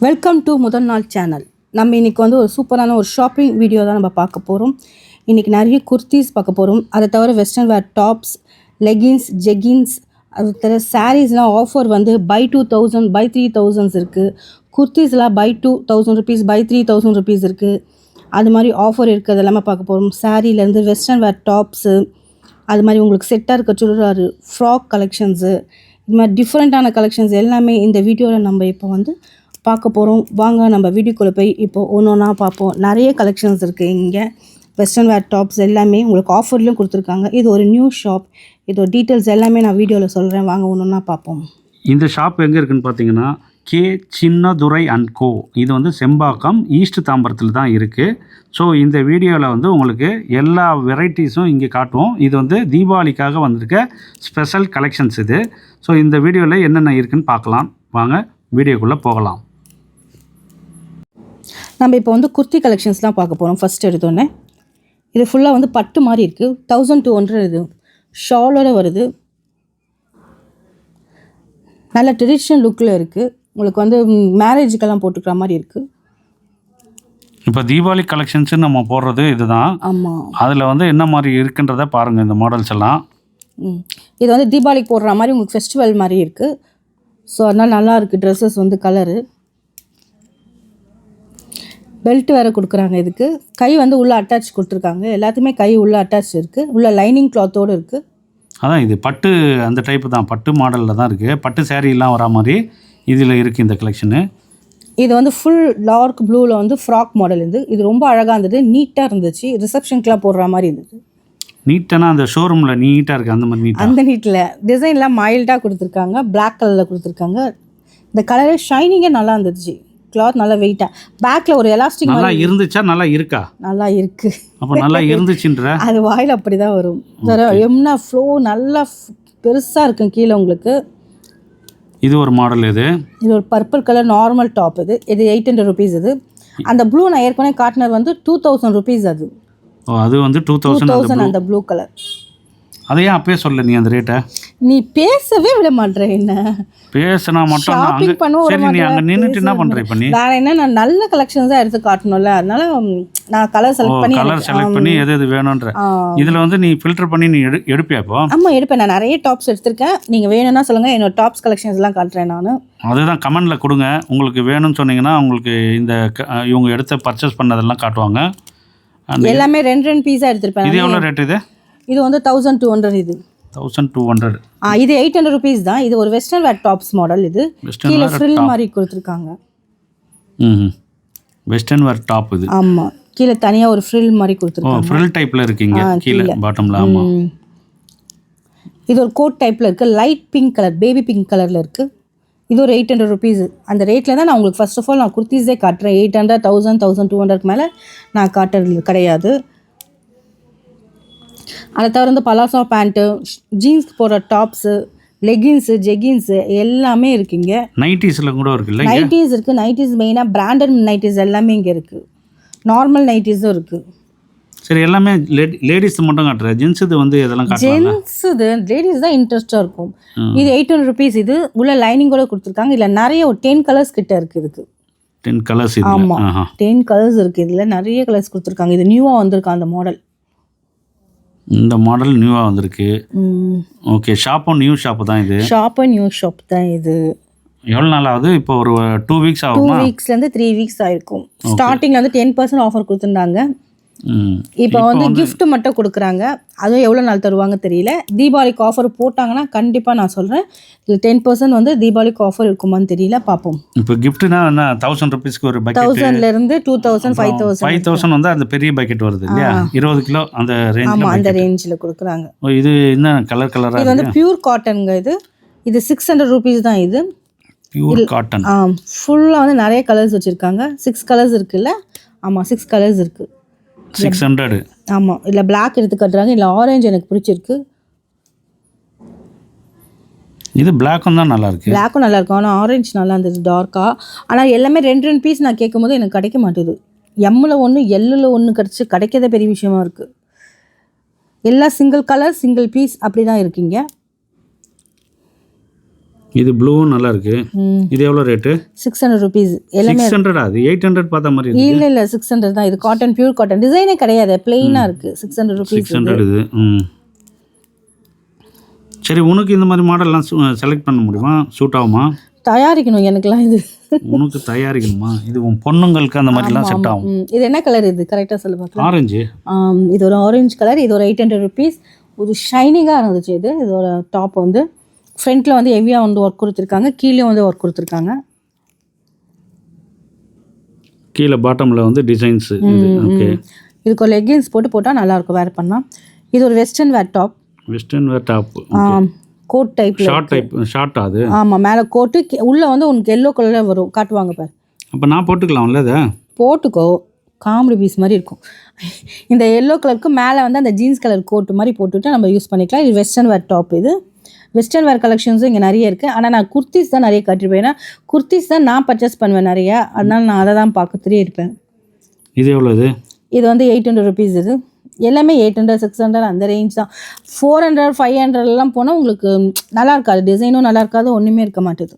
Welcome to முதல் நாள் channel. நம்ம இன்றைக்கி வந்து ஒரு சூப்பரான ஒரு ஷாப்பிங் வீடியோ தான் நம்ம பார்க்க போகிறோம். இன்றைக்கி நிறைய குர்த்திஸ் பார்க்க போகிறோம். அதை தவிர வெஸ்டர்ன் வேர் டாப்ஸ், லெகின்ஸ், ஜெகின்ஸ், அது தவிர சாரீஸ்லாம் ஆஃபர் வந்து பை 2000 பை 3000 இருக்குது. குர்த்திஸ்லாம் பை 2000 ருபீஸ் பை 3000 ருபீஸ் இருக்குது. அது மாதிரி ஆஃபர் இருக்குது. அதெல்லாமே பார்க்க போகிறோம். சாரீலேருந்து வெஸ்டர்ன் வேர் டாப்ஸு, அது மாதிரி உங்களுக்கு செட்டாக இருக்க சுடிதார், ஃப்ராக் கலெக்ஷன்ஸு, இது மாதிரி டிஃப்ரெண்ட்டான கலெக்ஷன்ஸ் எல்லாமே இந்த வீடியோவில் நம்ம இப்போ வந்து பார்க்க போகிறோம். வாங்க நம்ம வீடியோக்குள்ளே போய் இப்போது ஒன்று ஒன்றா பார்ப்போம். நிறைய கலெக்ஷன்ஸ் இருக்குது இங்கே. வெஸ்டர்ன் வேர் டாப்ஸ் எல்லாமே உங்களுக்கு ஆஃபர்லேயும் கொடுத்துருக்காங்க. இது ஒரு நியூ ஷாப். இதோட டீட்டெயில்ஸ் எல்லாமே நான் வீடியோவில் சொல்கிறேன். வாங்க ஒன்று ஒன்றா பார்ப்போம். இந்த ஷாப் எங்கே இருக்குதுன்னு பார்த்தீங்கன்னா கே சின்னதுரை அண்ட் கோ. இது வந்து செம்பாக்கம் ஈஸ்ட் தாம்பரத்தில் தான் இருக்குது. ஸோ இந்த வீடியோவில் வந்து உங்களுக்கு எல்லா வெரைட்டிஸும் இங்கே காட்டுவோம். இது வந்து தீபாவளிக்காக வந்திருக்க ஸ்பெஷல் கலெக்ஷன்ஸ் இது. ஸோ இந்த வீடியோவில் என்னென்ன இருக்குதுன்னு பார்க்கலாம். வாங்க வீடியோக்குள்ளே போகலாம். நம்ம இப்போ வந்து குர்த்தி கலெக்ஷன்ஸ்லாம் பார்க்க போகிறோம். ஃபஸ்ட் எடுத்தோடனே இது ஃபுல்லாக வந்து பட்டு மாதிரி இருக்குது. 1200 இது ஷாலோட வருது. நல்ல ட்ரெடிஷ்னல் லுக்கில் இருக்குது. உங்களுக்கு வந்து மேரேஜுக்கெல்லாம் போட்டுக்கிற மாதிரி இருக்குது. இப்போ தீபாவளி கலெக்ஷன்ஸு நம்ம போடுறது இதுதான். ஆமாம், அதில் வந்து என்ன மாதிரி இருக்குன்றதை பாருங்கள். இந்த மாடல்ஸ் எல்லாம் இது வந்து தீபாவளிக்கு போடுற மாதிரி உங்களுக்கு ஃபெஸ்டிவல் மாதிரி இருக்குது. ஸோ அதனால் நல்லா இருக்குது. ட்ரெஸ்ஸஸ் வந்து கலரு, பெல்ட் வேறு கொடுக்குறாங்க. இதுக்கு கை வந்து உள்ளே அட்டாச் கொடுத்துருக்காங்க. எல்லாத்துக்குமே கை உள்ளே அட்டாச் இருக்குது. உள்ள லைனிங் கிளாத்தோடு இருக்குது. அதான் இது பட்டு அந்த டைப்பு தான், பட்டு மாடலில் தான் இருக்குது. பட்டு சேரீலாம் வரா மாதிரி இதில் இருக்குது இந்த கலெக்ஷனு. இது வந்து ஃபுல் டார்க் ப்ளூவில் வந்து ஃப்ராக் மாடல் இருந்து இது ரொம்ப அழகாக இருந்தது. நீட்டாக இருந்துச்சு. ரிசப்ஷனுக்குலாம் போடுற மாதிரி இருந்தது. நீட்டானா அந்த ஷோரூமில் நீட்டாக இருக்குது அந்த மாதிரி நீட்டாக. அந்த நீட்டில் டிசைன்லாம் மைல்டாக கொடுத்துருக்காங்க. பிளாக் கலரில் கொடுத்துருக்காங்க. இந்த கலரே ஷைனிங்கே நல்லா இருந்துச்சு. கிளாத் நல்லா வெயிட்டாக. பேக்கில் ஒரு எலாஸ்டிக் நல்லா இருந்துச்சா? நல்லா இருக்கா? நல்லா இருக்குது. அப்போ நல்லா இருந்துச்சுன்ற அது வாயில் அப்படி தான் வரும். எம்னா ஃப்ளோ நல்லா பெருசாக இருக்கும் கீழே உங்களுக்கு. இது ஒரு மாடல். இது ஒரு பர்பிள் கலர் நார்மல் டாப். இது 800 ருபீஸ். இது அந்த ப்ளூ நான் ஏற்கனவே காட்டினது வந்து 2000 ருபீஸ். அது வந்து 2000 அந்த ப்ளூ கலர். அதையே அப்பயே சொல்ல நீ அந்த ரேட்டை. நீ பேசவே விட மாட்டேற. என்ன பேசினா மட்டும் ஷாப்பிங் பண்ணுவோம். சரி, நீ அங்கே நின்றுட்டு என்ன பண்ணுற பண்ணி வேற என்ன, நான் நல்ல கலெக்ஷன்ஸ் தான் எடுத்து காட்டணும்ல. அதனால நான் கலர் செலக்ட் பண்ணி எது எது வேணுன்ற இதில் வந்து நீ ஃபில்டர் பண்ணி நீ எடுப்பியா? இப்போ ஆமாம் எடுப்பேன். நான் நிறைய டாப்ஸ் எடுத்திருக்கேன். நீங்கள் வேணும்னா சொல்லுங்கள். என்னோட டாப்ஸ் கலெக்ஷன்ஸ்லாம் காட்டுறேன் நான். அதுதான் கமெண்டில் கொடுங்க. உங்களுக்கு வேணும்னு சொன்னீங்கன்னா உங்களுக்கு இந்த இவங்க எடுத்து பர்ச்சேஸ் பண்ணதெல்லாம் காட்டுவாங்க. எல்லாமே 2 பீஸாக எடுத்திருப்பேன். இது எவ்வளோ ரேட்? இது வந்து 1200. இது 1200. இது 800 ருபீஸ் தான். இது ஒரு வெஸ்டர்ன் வேர் டாப்ஸ் மாடல். இது கீழே ஃப்ரில் மாதிரி கொடுத்துருக்காங்க. வெஸ்டர்ன் வேர் டாப் இது. ஆமாம், கீழே தனியாக ஒரு ஃப்ரில் மாதிரி கொடுத்துருக்காங்க. ஃப்ரில் டைப்பில் இருக்கீங்க கீழே பாட்டமில். ஆமாம், இது ஒரு கோட் டைப்பில் இருக்குது. Light pink colour, baby pink கலரில் இருக்குது. இது ஒரு 800 ருபீஸ். அந்த ரேட்டில் தான் நான் உங்களுக்கு ஃபர்ஸ்ட் ஆஃப் ஆல் நான் குர்த்திஸே காட்டுறேன். 800, 1000, 1200க்கு மேலே நான் காட்டுறது கிடையாது. அதை தவிர வந்து பலாசா பேண்ட்டு, ஜீன்ஸ்க்கு போடுற டாப்ஸு, லெகின்ஸு, ஜெகின்ஸு எல்லாமே இருக்குங்க. நைட்டிஸில் கூட இருக்குல்ல? நைட்டிஸ் இருக்குது. நைட்டிஸ் மெயினாக பிராண்டட் நைட்டிஸ் எல்லாமே இங்கே இருக்குது. நார்மல் நைட்டிஸும் இருக்குது. சரி, எல்லாமே லேடிஸ் மட்டும் காட்டுறேன். ஜென்ஸ் இது வந்து இதெல்லாம் காட்டுறாங்க. ஜென்ஸ் இது லேடிஸ் தான் இன்ட்ரெஸ்ட்டாக இருக்கும். இது 800 ருபீஸ். இது உள்ள லைனிங்கோட கொடுத்துருக்காங்க. இதில் நிறைய ஒரு 10 கலர்ஸ் கிட்ட இருக்குது. இதுக்கு 10 கலர்ஸ். ஆமாம், 10 கலர்ஸ் இருக்குது. இதில் நிறைய கலர்ஸ் கொடுத்துருக்காங்க. இது நியூவாக வந்திருக்கு அந்த மாடல். இந்த மாடல் நியூவாக வந்திருக்கு. ஓகே, ஷாப்பும் நியூ ஷாப்பு தான் இது. ஷாப்பும் நியூ ஷாப் தான் இது. எவ்வளோ நாள் ஆகுது? இப்போ ஒரு 2 வீக்ஸ் ஆகும். 2 வீக்ஸ்லேருந்து 3 வீக்ஸ் ஆகிருக்கும். ஸ்டார்டிங்கில் வந்து 10% ஆஃபர் கொடுத்துருந்தாங்க. இப்போ வந்து கிஃப்ட் மட்டும் கொடுக்குறாங்க. அதுவும் எவ்வளோ நாள் தருவாங்க தெரியல. தீபாவளிக்கு ஆஃபர் போட்டாங்கன்னா கண்டிப்பாக நான் சொல்கிறேன். இதில் 10% வந்து தீபாவளிக்கு ஆஃபர் இருக்குமான்னு தெரியல, பார்ப்போம். இப்போ கிஃப்ட்னா என்ன? 1000 ருபீஸ்க்கு ஒரு பக்கெட். 1000லேருந்து 2000, 5000 வந்து அந்த பெரிய பக்கெட் வருது இல்லையா? 20 கிலோ அந்த ரேஞ்ச். ஆமாம், அந்த ரேஞ்சில் கொடுக்குறாங்க. இது என்ன கலர் கலராக? இது வந்து பியூர் காட்டனுங்க. இது 600 ருபீஸ் தான். இது பியூர் காட்டன். ஃபுல்லாக வந்து நிறைய கலர்ஸ் வச்சுருக்காங்க. 6 கலர்ஸ் இருக்குல்ல? ஆமாம், 6 கலர்ஸ் இருக்குது. 600. ஆமாம், இல்லை பிளாக் எடுத்து கட்டுறாங்க. இல்லை ஆரஞ்சு எனக்கு பிடிச்சிருக்கு. இது பிளாக்கும் தான் நல்லா இருக்குது. பிளாக்கும் நல்லா இருக்கும். ஆனால் ஆரஞ்சு நல்லா இருந்தது டார்க்காக. ஆனால் எல்லாமே 2 பீஸ் நான் கேட்கும்போது எனக்கு கிடைக்க மாட்டேது. எம்மில் 1, எல்லில் 1 கிடச்சி கிடைக்கிறதே பெரிய விஷயமா இருக்குது. எல்லாம் சிங்கிள் கலர் சிங்கிள் பீஸ் அப்படி தான் இருக்கீங்க. இது ப்ளூவும் நல்லா இருக்கு. இது எவ்வளோ ரேட்டு? 600 rupees. எல்லாமே 600. அது 800 பார்த்தா மாதிரி இருக்கு. இல்லை 600 தான். இது காட்டன், பியூர் காட்டன், டிசைனே கிடையாது, பிளெயினாக இருக்குது. 600 rupees. 600 இது. சரி, உனக்கு இந்த மாதிரி மாடல்லாம் செலக்ட் பண்ண முடியுமா? சூட் ஆகுமா? தயாரிக்கணும் எனக்குலாம் இது. உனக்கு தயாரிக்கணுமா? இது உன் பொண்ணுங்களுக்கு அந்த மாதிரிலாம் செட் ஆகும். இது என்ன கலர்? இது கரெக்டாக சொல்ல பார்க்கலாம். ஆரஞ்சு. இது ஒரு ஆரஞ்சு கலர். இது ஒரு 800 rupees. ஒரு ஷைனிங்காக இருந்துச்சு. இது ஒரு டாப் வந்து ஃப்ரண்ட்டில் வந்து ஹெவியாக வந்து ஒர்க் கொடுத்துருக்காங்க, கீழே வந்து ஒர்க் கொடுத்துருக்காங்க. கீழே பாட்டமில் வந்து டிசைன்ஸ். ஓகே, இதுக்கு ஒரு லெகின்ஸ் போட்டால் நல்லாயிருக்கும், வேர் பண்ணலாம். இது ஒரு western wear top. Western wear top. Coat type. Short அது. ஆமாம், மேலே கோட்டு, உள்ளே வந்து உனக்கு எல்லோ கலரில் வரும். காட்டுவாங்க பாரு. அப்போ நான் போட்டுக்கலாம்ல? அதை போட்டுக்கோ, காமெடி பீஸ் மாதிரி இருக்கும். இந்த எல்லோ கலருக்கு மேலே வந்து அந்த ஜீன்ஸ் கலர் கோட்டு மாதிரி போட்டுவிட்டு நம்ம யூஸ் பண்ணிக்கலாம். இது வெஸ்டர்ன் வேர் டாப். இது வெஸ்டர்ன் வேர் கலெக்ஷன்ஸும் இங்கே நிறைய இருக்குது. ஆனால் நான் குர்த்திஸ் தான் நிறைய கட்டிருப்பேன். ஏன்னா குர்த்திஸ் தான் நான் பர்ச்சேஸ் பண்ணுவேன் நிறையா, அதனால நான் அதை தான் பார்க்கறதுலே இருப்பேன். இது எவ்வளோ? இது வந்து 800 rupees. இது எல்லாமே 800, 600 அந்த ரேஞ்ச் தான். 400, 500 போனால் உங்களுக்கு நல்லா இருக்காது, டிசைனும் நல்லா இருக்காது, ஒன்றுமே இருக்க மாட்டேது.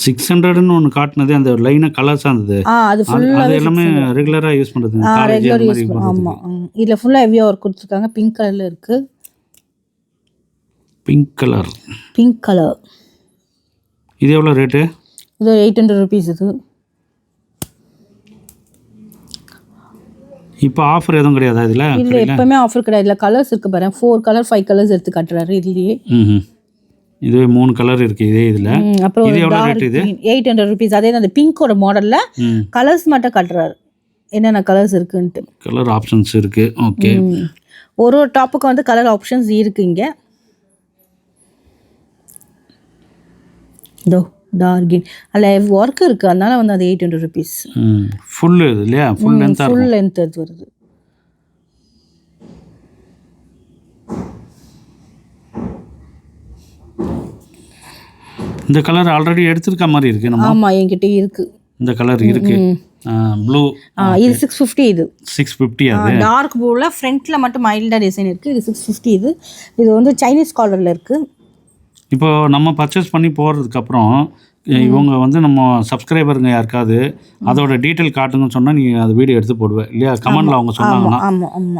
600ன்னு ஒன்று காட்டினது அந்த லைனாக கலர்ஸாக இருந்தது. அது ஃபுல்லாக எல்லாமே ரெகுலராக யூஸ் பண்ணுறது. ரெகுலர் யூஸ் பண்ணுவோம். ஆமாம், இதில் ஃபுல்லாக ஹெவியாக ஒர்க் கொடுத்துருக்காங்க. பிங்க் கலரில் இருக்குது. Pink colour. இது எவ்வளோ ரேட்டு? இது 800 rupees. இது இப்போ ஆஃபர் எதுவும் கிடையாதா இதில்? இல்லை, எப்போவுமே ஆஃபர் கிடையாது. இதில் கலர்ஸ் இருக்குது பாரு, 4 color 5 colors எடுத்து காட்டுறாரு இதுலேயே. இது 3 கலர் இருக்குது இதே இதில். அப்புறம் இது எவ்வளோ ரேட்? இது 800 rupees. அதே அந்த பிங்கோட மாடலில் கலர்ஸ் மட்டும் காட்டுறாரு, என்னென்ன கலர்ஸ் இருக்குன்ட்டு. கலர் ஆப்ஷன்ஸ் இருக்குது. ஓகே, ஒரு டாப்புக்கு வந்து கலர் ஆப்ஷன்ஸ் இருக்குது இங்கே. இதோ டார்க் கிரீன், அதில் ஒர்க் இருக்குது, அதனால வந்து அது 800 rupees. ஃபுல் இது இல்லையா? ஃபுல் லென்த் அது வருது. இந்த கலர் ஆல்ரெடி எடுத்திருக்க மாதிரி இருக்குது நம்ம. ஆமாம், என்கிட்ட இருக்குது இந்த கலர் இருக்குது. ப்ளூ. இது 650. இது 650. அது டார்க் ப்ளூவில் ஃப்ரண்ட்டில் மட்டும் மைல்டாக டிசைன் இருக்குது. இது 650. இது வந்து சைனீஸ் காலரில் இருக்குது. இப்போ நம்ம பர்ச்சேஸ் பண்ணி போகிறதுக்கப்புறம் இவங்க வந்து நம்ம சப்ஸ்கிரைபருங்க யாருக்காவது அதோட டீட்டெயில் காட்டுங்கன்னு சொன்னால் நீ அது வீடியோ எடுத்து போடுவேன் இல்லையா? கமெண்டில் அவங்க சொன்னாங்கன்னா.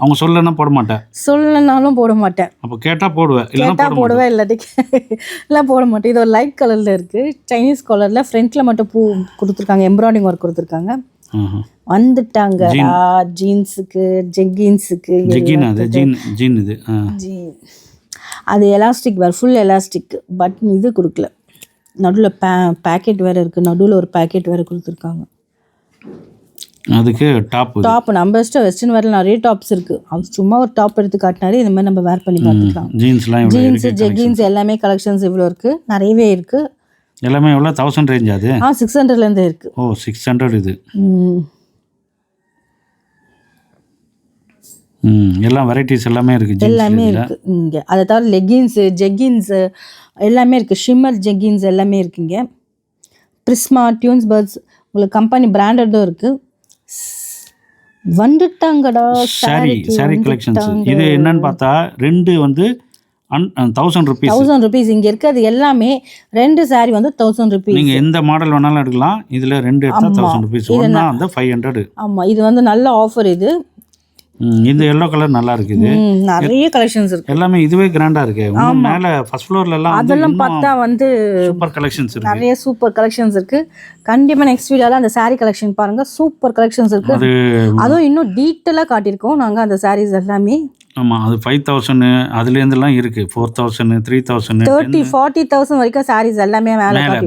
அவங்க சொல்லலைன்னா போட மாட்டேன். சொல்லனாலும் போட மாட்டேன். அப்போ கேட்டால் போடுவேன், இல்லைன்னா போடுவேன், இல்லாட்டி எல்லாம் போட மாட்டேன். இது ஒரு லைட் கலரில் இருக்குது, சைனீஸ் கலரில். ஃப்ரண்ட்டில் மட்டும் பூ கொடுத்துருக்காங்க, எம்ப்ராய்டிங் ஒர்க் கொடுத்துருக்காங்க. வந்துட்டாங்க ஜீன்ஸுக்கு, ஜெக்கின்ஸுக்கு. ஜீன் இது அது எலாஸ்டிக் வேறு, ஃபுல் எலாஸ்டிக். பட்டன் இது கொடுக்கல, நடுவில் பேக்கெட் வேறு இருக்குது, நடுவில் ஒரு பேக்கெட் வேறு கொடுத்துருக்காங்க. அதுக்கு டாப் நம்ம இஷ்டம். வெஸ்டர்ன் வேரில் நிறைய டாப்ஸ் இருக்குது. அவர் சும்மா ஒரு டாப் எடுத்து காட்டினாரு, இந்த மாதிரி நம்ம வேர் பண்ணி பார்த்துக்கலாம். ஜீன்ஸு, ஜெகின்ஸ் எல்லாமே கலெக்ஷன்ஸ் இவ்வளோ இருக்குது, நிறையவே இருக்குது. எல்லாமே எவ்வளோ? 1000 ரேஞ்ச் அது? 600லேருந்து இருக்குது. ஓ, 600 இது. எல்லாம் வெரைட்டிஸ் எல்லாமே இருக்குது. எல்லாமே இருக்குது இங்கே. அதை தவிர லெகின்ஸு, ஜெக்கின்ஸு எல்லாமே இருக்குது. ஷிம்மர் ஜெக்கின்ஸ் எல்லாமே இருக்குங்க. பிரிஸ்மா, டியூன்ஸ் பர்ட்ஸ், உங்களுக்கு கம்பெனி பிராண்டடும் இருக்குது. வந்துட்டாங்கடா சாரி கலெக்ஷன்ஸ். இது என்னன்னு பார்த்தா 2 வந்து 1000 rupees. 1000 rupees இங்கே இருக்குது. எல்லாமே 2 saree வந்து 1000 rupees. நீங்கள் எந்த மாடல் வேணாலும் எடுக்கலாம். இதில் 2 எடுத்தால் 1000 rupees. ஒன்றா வந்து 500. ஆமாம், இது வந்து நல்ல ஆஃபர். இது இந்த எல்லோ கலர் நல்லா இருக்குது. நிறைய கலெக்ஷன்ஸ் இருக்கு. எல்லாமே இதுவே கிராண்டா இருக்கு. மேலே ஃபர்ஸ்ட் ஃப்ளோர்ல எல்லாம் அதெல்லாம் பார்த்தா வந்து சூப்பர் கலெக்ஷன்ஸ் இருக்கு. நிறைய சூப்பர் கலெக்ஷன்ஸ் இருக்கு. கண்டிப்பாக நெக்ஸ்ட் வீடியோவில் அந்த saree கலெக்ஷன் பாருங்க, சூப்பர் கலெக்ஷன்ஸ் இருக்கு. அதுவும் இன்னும் டீட்டெயிலாக காட்டியிருக்கோம் நாங்கள் அந்த sarees எல்லாமே. ஆமாம், அது 5000 அதுலேருந்துலாம் இருக்குது. 4000, 3000, 30,000, 40,000 வரைக்கும் sarees எல்லாமே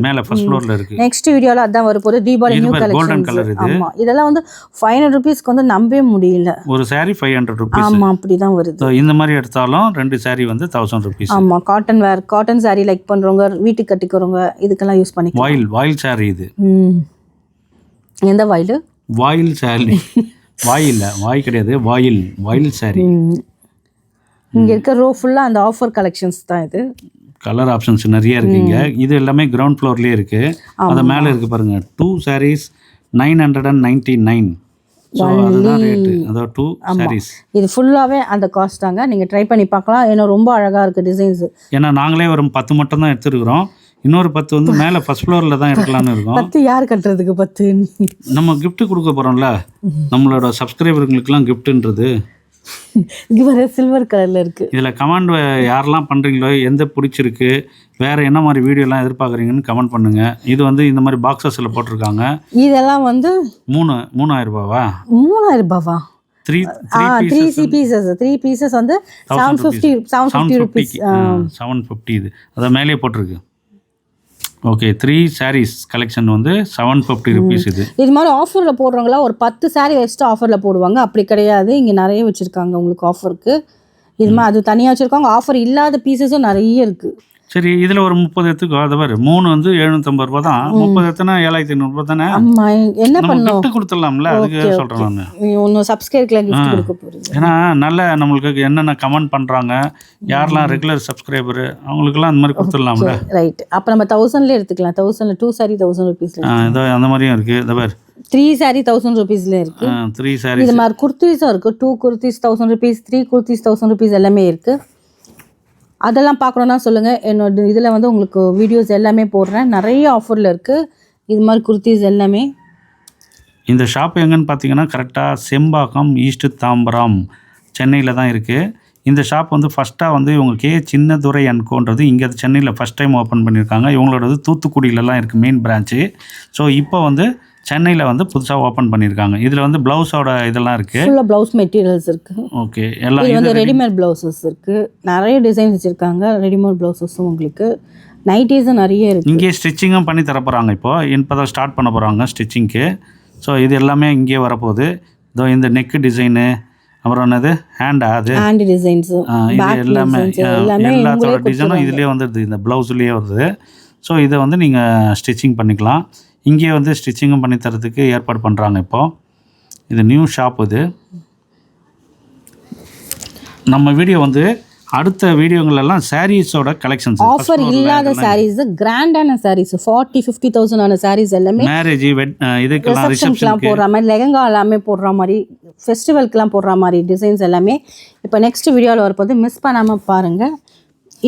மேலே ஃபர்ஸ்ட் ஃப்ளோரில் இருக்குது. நெக்ஸ்ட் வீடியோவில் அதான் வரப்போகுது, தீபாவளி நியூ கலெக்ஷன். ஆமாம், இதெல்லாம் வந்து 500 rupeesக்கு வந்து நம்பவே முடியல. ஒரு saree 500 rupees. ஆமாம், அப்படி தான் வருது. இந்த மாதிரி எடுத்தாலும் 2 saree வந்து 1000 rupees. ஆமாம், காட்டன் வேர், காட்டன் saree லைக் பண்ணுறவங்க, வீட்டுக்கு கட்டிக்கிறவங்க இதுக்கெல்லாம் யூஸ் பண்ணிக்கலாம். வாயில் saree இது. எந்த வாயில்? வாயில் saree. வாயில் வாய் கிடையாது, வாயில் saree. இங்கே இருக்க ரோ ஃபுல்லாக அந்த ஆஃபர் கலெக்ஷன்ஸ் தான். இது கலர் ஆப்ஷன்ஸ் நிறைய இருக்குங்க. இது எல்லாமே கிரவுண்ட் ஃப்ளோர்லேயே இருக்குது. அது மேலே இருக்குது பாருங்கள். 2 sarees 999. ஸோ அதுதான் ரேட்டு, அதாவது 2 sarees. இது ஃபுல்லாகவே அந்த காஸ்ட் தாங்க. நீங்கள் ட்ரை பண்ணி பார்க்கலாம். ஏன்னா ரொம்ப அழகாக இருக்குது டிசைன்ஸு. ஏன்னா நாங்களே ஒரு 10 மட்டும் தான் எடுத்துருக்குறோம். இன்னொரு 10 வந்து மேலே ஃபர்ஸ்ட் ஃப்ளோரில் தான் எடுக்கலான்னு இருக்கோம். 10 யார் கட்டுறதுக்கு 10? நம்ம gift கொடுக்க போகிறோம்ல, நம்மளோட சப்ஸ்கிரைபருங்களுக்குலாம் கிஃப்ட்டுன்றது. இது வர சில்வர் கலரில் இருக்குது. இதில் கமெண்ட் யாரெல்லாம் பண்ணுறீங்களோ, எந்த பிடிச்சிருக்கு, வேறு என்ன மாதிரி வீடியோலாம் எதிர்பார்க்குறீங்கன்னு கமெண்ட் பண்ணுங்கள். இது வந்து இந்த மாதிரி பாக்ஸஸில் போட்டிருக்காங்க. இதெல்லாம் வந்து 3000 ரூபாவா? 3000 ரூபாவா? 3 pieces 3 pieces வந்து 750 rupees. 750 இது அதான் மேலே போட்டிருக்கு. ஓகே, 3 sarees கலெக்ஷன் வந்து 750 rupees இது. இது மாதிரி ஆஃபரில் போடுறவங்களா ஒரு 10 saree வச்சுட்டு ஆஃபரில் போடுவாங்க. அப்படி கிடையாது, இங்கே நிறைய வச்சுருக்காங்க உங்களுக்கு ஆஃபருக்கு. இது மாதிரி அது தனியாக வச்சுருக்காங்க. ஆஃபர் இல்லாத பீசஸும் நிறைய இருக்குது. சரி, இதில் ஒரு 30 எடுத்துக்கோ. அதை பாரு, 3 வந்து 750 ரூபா தான். 30 எத்தனை 7500 ரூபா தானே. ஆமாம், என்ன பண்ணோம், கிஃப்ட் கொடுத்துடலாம்ல, அதுக்கு சொல்கிறேன் நான். ஒன்று சப்ஸ்கிரைப்ல கிஃப்ட் கொடுக்க போகிறீங்க. ஏன்னா நல்ல நம்மளுக்கு என்னென்ன கமெண்ட் பண்ணுறாங்க, யாரெல்லாம் ரெகுலர் சப்ஸ்கிரைபரு, அவங்களுக்குலாம் அந்த மாதிரி கொடுத்துடலாம்ல. ரைட், அப்போ நம்ம 1000லேயே எடுத்துக்கலாம். 1000 2 saree 1000 rupees. இதோ அந்த மாதிரியும் இருக்குது. இதை பாரு, 3 saree 1000 rupeesல இருக்குது. 3 sarees. இது மாதிரி குர்த்திஸும் இருக்குது. 2 kurtis 1000 rupees, 3 kurtis 1000 rupees எல்லாமே இருக்குது. அதெல்லாம் பார்க்கணுன்னா சொல்லுங்கள். என்னோட இதில் வந்து உங்களுக்கு வீடியோஸ் எல்லாமே போடுறேன். நிறைய ஆஃபரில் இருக்குது இது மாதிரி குர்த்திஸ் எல்லாமே. இந்த ஷாப் எங்கன்னு பார்த்தீங்கன்னா கரெக்டாக செம்பாக்கம் ஈஸ்ட் தாம்பரம் சென்னையில் தான் இருக்குது. இந்த ஷாப் வந்து ஃபஸ்ட்டாக வந்து இவங்க சின்னதுரை அண்ட் கோன்றது இங்கே சென்னையில் ஃபஸ்ட் டைம் ஓப்பன் பண்ணியிருக்காங்க. இவங்களோடது தூத்துக்குடியிலலாம் இருக்குது மெயின் பிரான்ச்சு. ஸோ இப்போ வந்து சென்னையில் வந்து புதுசாக ஓப்பன் பண்ணியிருக்காங்க. இதில் வந்து ப்ளவுஸோட இதெல்லாம் இருக்குது. ஃபுல்லாக ப்ளவுஸ் மெட்டீரியல்ஸ் இருக்குது. ஓகே, எல்லாம் இது வந்து ரெடிமேட் ப்ளவுசஸ் இருக்குது. நிறைய டிசைன்ஸ் வச்சுருக்காங்க. ரெடிமேட் ப்ளவுசஸும் உங்களுக்கு நைட்டீஸும் நிறைய இருக்குது. இங்கே ஸ்டிச்சிங்கும் பண்ணி தர போகிறாங்க. இப்போ தான் ஸ்டார்ட் பண்ண போகிறாங்க ஸ்டிச்சிங்க்கு. ஸோ இது எல்லாமே இங்கே வரப்போகுது. இதோ இந்த நெக்கு டிசைனு, அப்புறம் என்னது ஹேண்ட் டிசைன்ஸு, இது எல்லாமே எல்லாத்தோட டிசைனும் இதுலேயே வந்துடுது, இந்த ப்ளவுஸ்லேயே வருது. ஸோ இதை வந்து நீங்கள் ஸ்டிச்சிங் பண்ணிக்கலாம். இங்கே வந்து ஸ்டிச்சிங்கும் பண்ணி தரதுக்கு ஏற்பாடு பண்ணுறாங்க. இப்போது இது நியூ ஷாப். இது நம்ம வீடியோ வந்து அடுத்த வீடியோங்களெல்லாம் சாரீஸோட கலெக்ஷன்ஸ், ஆஃபர் இல்லாத சாரீஸ், கிராண்டான சாரீஸ், 40-50,000 ஆன சாரீஸ் எல்லாமே மேரேஜ் இதுக்கெல்லாம் ரிசப்ஷனுக்குலாம் போடுற மாதிரி, லெஹங்கா எல்லாமே போடுற மாதிரி, ஃபெஸ்டிவலுக்குலாம் போடுற மாதிரி டிசைன்ஸ் எல்லாமே இப்போ நெக்ஸ்ட் வீடியோவில் வரப்போது. மிஸ் பண்ணாமல் பாருங்கள்.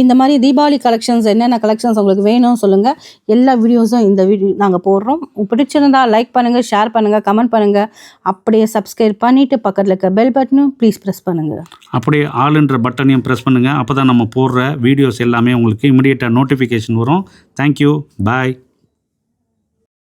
இந்த மாதிரி தீபாவளி கலெக்ஷன்ஸ் என்னென்ன கலெக்ஷன்ஸ் உங்களுக்கு வேணும் சொல்லுங்கள். எல்லா வீடியோஸும் இந்த வீடியோ நாங்கள் போடுறோம். பிடிச்சிருந்தால் லைக் பண்ணுங்கள், ஷேர் பண்ணுங்கள், கமெண்ட் பண்ணுங்கள். அப்படியே சப்ஸ்கிரைப் பண்ணிவிட்டு பக்கத்தில் இருக்க பெல் பட்டனும் ப்ளீஸ் ப்ரெஸ் பண்ணுங்கள். அப்படியே ஆளுன்ற பட்டனையும் ப்ரெஸ் பண்ணுங்கள். அப்போ தான் நம்ம போடுற வீடியோஸ் எல்லாமே உங்களுக்கு இமிடியேட்டாக நோட்டிஃபிகேஷன் வரும். தேங்க்யூ, பாய்.